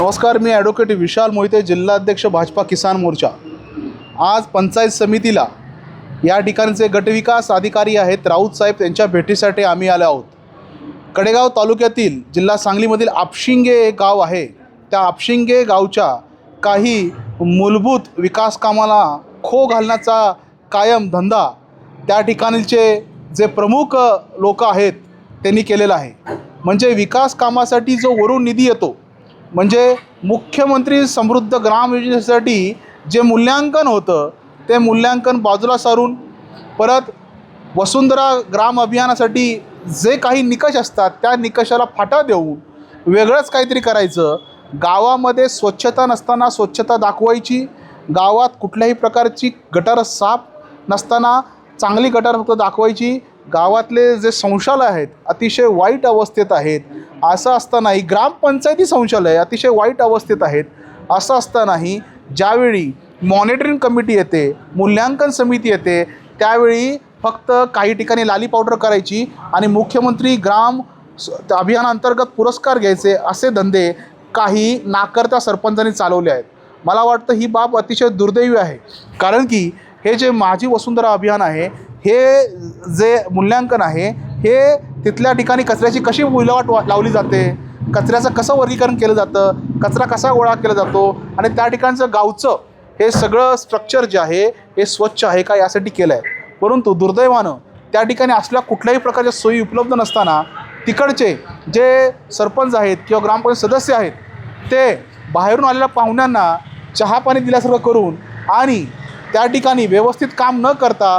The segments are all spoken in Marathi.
नमस्कार, मी ॲडव्होकेट विशाल मोहिते, जिल्हाध्यक्ष भाजपा किसान मोर्चा। आज पंचायत समितीला या ठिकाणचे गटविकास अधिकारी आहेत राऊत साहेब, त्यांच्या भेटीसाठी आम्ही आलो आहोत। कडेगाव तालुक्यातील जिल्हा सांगलीमधील आपशिंगे एक गाव आहे। त्या आपशिंगे गावच्या काही मूलभूत विकास कामाला खो घालण्याचा कायम धंदा त्या ठिकाणचे जे प्रमुख लोक आहेत त्यांनी केलेला आहे। म्हणजे विकास कामासाठी जो वरून निधी येतो, म्हणजे मुख्यमंत्री समृद्ध ग्राम योजनेसाठी जे मूल्यांकन होतं ते मूल्यांकन बाजूला सारून परत वसुंधरा ग्राम अभियानासाठी जे काही निकष असतात त्या निकषाला फाटा देऊन वेगळंच काहीतरी करायचं। गावामध्ये स्वच्छता नसताना स्वच्छता दाखवायची, गावात कुठल्याही प्रकारची गटार साफ नसताना चांगली गटार फक्त दाखवायची, गावातले जे शौचालय आहेत अतिशय वाईट अवस्थेत आहेत असं असतानाही, ग्रामपंचायती शौचालय अतिशय वाईट अवस्थेत आहेत असं असतानाही ज्यावेळी मॉनिटरिंग कमिटी येते, मूल्यांकन समिती येते, त्यावेळी फक्त काही ठिकाणी लाली पावडर करायची आणि मुख्यमंत्री ग्राम अभियानांतर्गत पुरस्कार घ्यायचे असे धंदे काही नाकर्त्या सरपंचांनी चालवले आहेत। मला वाटतं ही बाब अतिशय दुर्दैवी आहे, कारण की हे जे माझी वसुंधरा अभियान आहे, हे जे मूल्यांकन आहे हे तिथल्या ठिकाणी कचऱ्याची कशी विल्हेवाट लावली जाते, कचऱ्याचं कसं वर्गीकरण केलं जातं, कचरा कसा गोळा केला जातो आणि त्या ठिकाणचं गावचं हे सगळं स्ट्रक्चर जे आहे हे स्वच्छ आहे का यासाठी केलं आहे। परंतु दुर्दैवानं त्या ठिकाणी असल्या कुठल्याही प्रकारच्या सोयी उपलब्ध नसताना तिकडचे जे सरपंच आहेत किंवा ग्रामपंचायत सदस्य आहेत ते बाहेरून आलेल्या पाहुण्यांना चहा पाणी दिल्यासारखं करून आणि त्या ठिकाणी व्यवस्थित काम न करता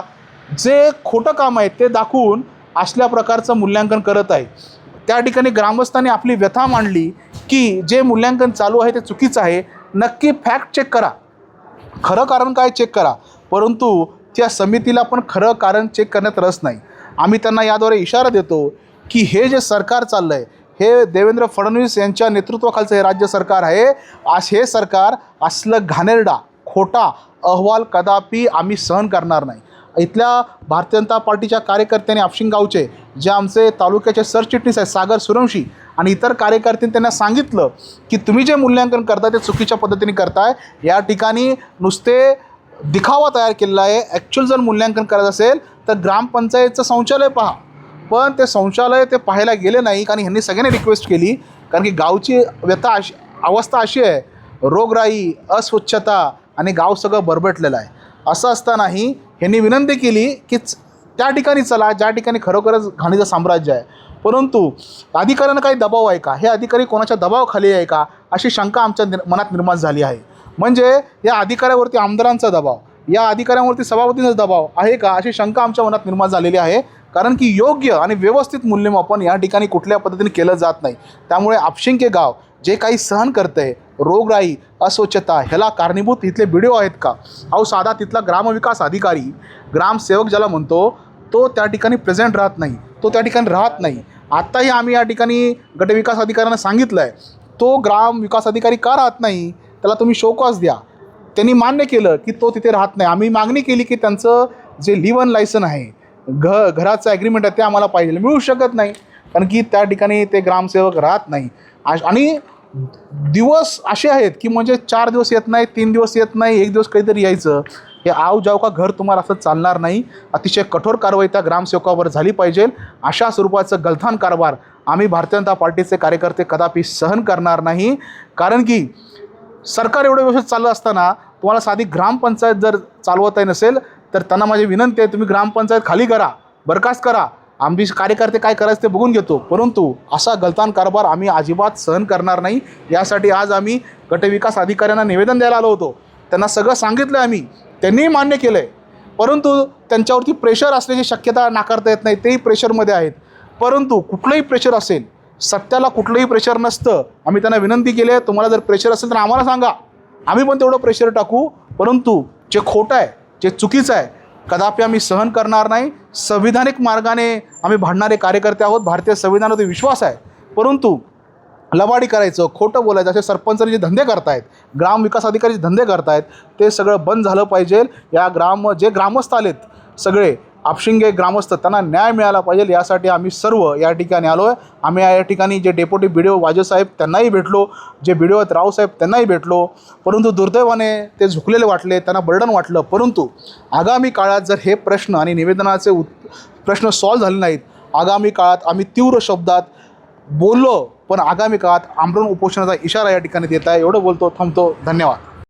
जे खोटं काम आहे ते दाखवून असल्या प्रकारचं मूल्यांकन करत आहे। त्या ठिकाणी ग्रामस्थांनी आपली व्यथा मांडली की जे मूल्यांकन चालू आहे ते चुकीचं आहे, नक्की फॅक्ट चेक करा, खरं कारण काय चेक करा। परंतु त्या समितीला पण खरं कारण चेक करण्यात रस नाही। आम्ही त्यांना याद्वारे इशारा देतो की हे जे सरकार चाललं आहे हे देवेंद्र फडणवीस यांच्या नेतृत्वाखालचं हे राज्य सरकार आहे। हे सरकार असलं घाणेरडा खोटा अहवाल कदापि आम्ही सहन करणार नाही। इथल्या भारतीय जनता पार्टीच्या कार्यकर्त्यांनी आपशिंग गावचे जे आमचे तालुक्याचे सरचिटणीस आहेत सागर सूर्यवंशी आणि इतर कार्यकर्त्यांनी त्यांना सांगितलं की तुम्ही जे मूल्यांकन करताय ते चुकीच्या पद्धतीने करताय, या ठिकाणी नुसते दिखावा तयार केलेला आहे। ॲक्च्युअल जर मूल्यांकन करायचं असेल तर ग्रामपंचायतचं शौचालय पहा, पण ते शौचालय ते पाहायला गेले नाही कारण ह्यांनी सगळ्यांनी रिक्वेस्ट केली, कारण की गावची व्यथा अवस्था अशी आहे, रोगराई, अस्वच्छता आणि गाव सगळं बरबटलेलं आहे। असं असतानाही ह्यांनी विनंती केली की त्या ठिकाणी चला ज्या ठिकाणी खरोखरच घाणीचं साम्राज्य आहे। परंतु अधिकाऱ्यांना काही दबाव आहे का, हे अधिकारी कोणाच्या दबावाखाली आहे का अशी शंका आमच्या मनात निर्माण झाली आहे। म्हणजे या अधिकाऱ्यावरती आमदारांचा दबाव, या अधिकाऱ्यांवरती सभापतींचा दबाव आहे का अशी शंका आमच्या मनात निर्माण झालेली आहे, कारण की योग्य आणि व्यवस्थित मूल्यमापन या ठिकाणी कुठल्या पद्धतीने केलं जात नाही। त्यामुळे आपशिंगे गाव जे काही सहन करतंय, रोगराई, अस्वच्छता, ह्याला कारणीभूत इथले BDO आहेत का? अहो साधा तिथला ग्रामविकास अधिकारी, ग्रामसेवक ज्याला म्हणतो, तो त्या ठिकाणी प्रेझेंट राहत नाही, तो त्या ठिकाणी राहत नाही। आत्ताही आम्ही या ठिकाणी गटविकास अधिकाऱ्यांना सांगितलं आहे, तो ग्रामविकास अधिकारी का राहत नाही त्याला तुम्ही शोकॉज द्या। त्यांनी मान्य केलं की तो तिथे राहत नाही। आम्ही मागणी केली की त्यांचं जे लिव्ह इन लायसन आहे, घराचं ॲग्रीमेंट आहे ते आम्हाला पाहिजे, मिळू शकत नाही कारण की त्या ठिकाणी ते ग्रामसेवक राहत नाही। आणि दिवस असे आहेत की म्हणजे 4 दिवस येत नाही, 3 दिवस येत नाही, 1 दिवस कधीतरी यायचं। हे आव जाव का घर तुम्हाला असं चालणार नाही। अतिशय कठोर कारवाई त्या ग्रामसेवकावर झाली पाहिजे। अशा स्वरूपाचं गलथान कारभार आम्ही भारतीय जनता पार्टीचे कार्यकर्ते कदापि सहन करणार नाही, कारण की सरकार एवढं व्यवस्थित चाललं असताना तुम्हाला साधी ग्रामपंचायत जर चालवता नसेल तर त्यांना माझी विनंती आहे, तुम्ही ग्रामपंचायत खाली करा, बरखास्त करा, आम्ही कार्यकर्ते काय करायचं ते बघून घेतो। परंतु असा गलथान कारभार आम्ही अजिबात सहन करणार नाही। यासाठी आज आम्ही गटविकास अधिकाऱ्यांना निवेदन द्यायला आलो होतो, त्यांना सगळं सांगितलं आम्ही, त्यांनीही मान्य केलं आहे। परंतु त्यांच्यावरती प्रेशर असल्याची शक्यता नाकारता येत नाही, तेही प्रेशरमध्ये आहेत। परंतु कुठलंही प्रेशर असेल, सत्याला कुठलंही प्रेशर नसतं। आम्ही त्यांना विनंती केली आहे, तुम्हाला जर प्रेशर असेल तर आम्हाला सांगा, आम्ही पण तेवढं प्रेशर टाकू। परंतु जे खोटं आहे, जे चुकीचं आहे कदापि आम्ही सहन करणार नाही। संविधानिक मार्गाने आम्ही भांडणारे कार्यकर्ते आहोत, भारतीय संविधानावरती विश्वास आहे। परंतु लबाडी करायचं, खोटं बोलायचं असे सरपंचांनी जे धंदे करतायत, ग्रामविकास अधिकारी जे धंदे करतायत ते सगळं बंद झालं पाहिजे। जे ग्रामस्थ आलेत सगळे आपशिंगे ग्रामस्थ त्यांना न्याय मिळाला पाहिजे यासाठी आम्ही सर्व या ठिकाणी आलो आहे. आम्ही या ठिकाणी जे डेप्युटी बी डी ओ वाजेसाहेब त्यांनाही भेटलो, जे बी डी ओ आहेत रावसाहेब त्यांनाही भेटलो, परंतु दुर्दैवाने ते झुकलेले वाटले, त्यांना बर्डन वाटलं. परंतु आगामी काळात जर हे प्रश्न आणि निवेदनाचे प्रश्न सॉल्व्ह झाले नाहीत, आगामी काळात आम्ही तीव्र शब्दात बोललो, पण आगामी काळात आमरण उपोषणाचा इशारा या ठिकाणी देत आहे. एवढं बोलतो, थांबतो. धन्यवाद.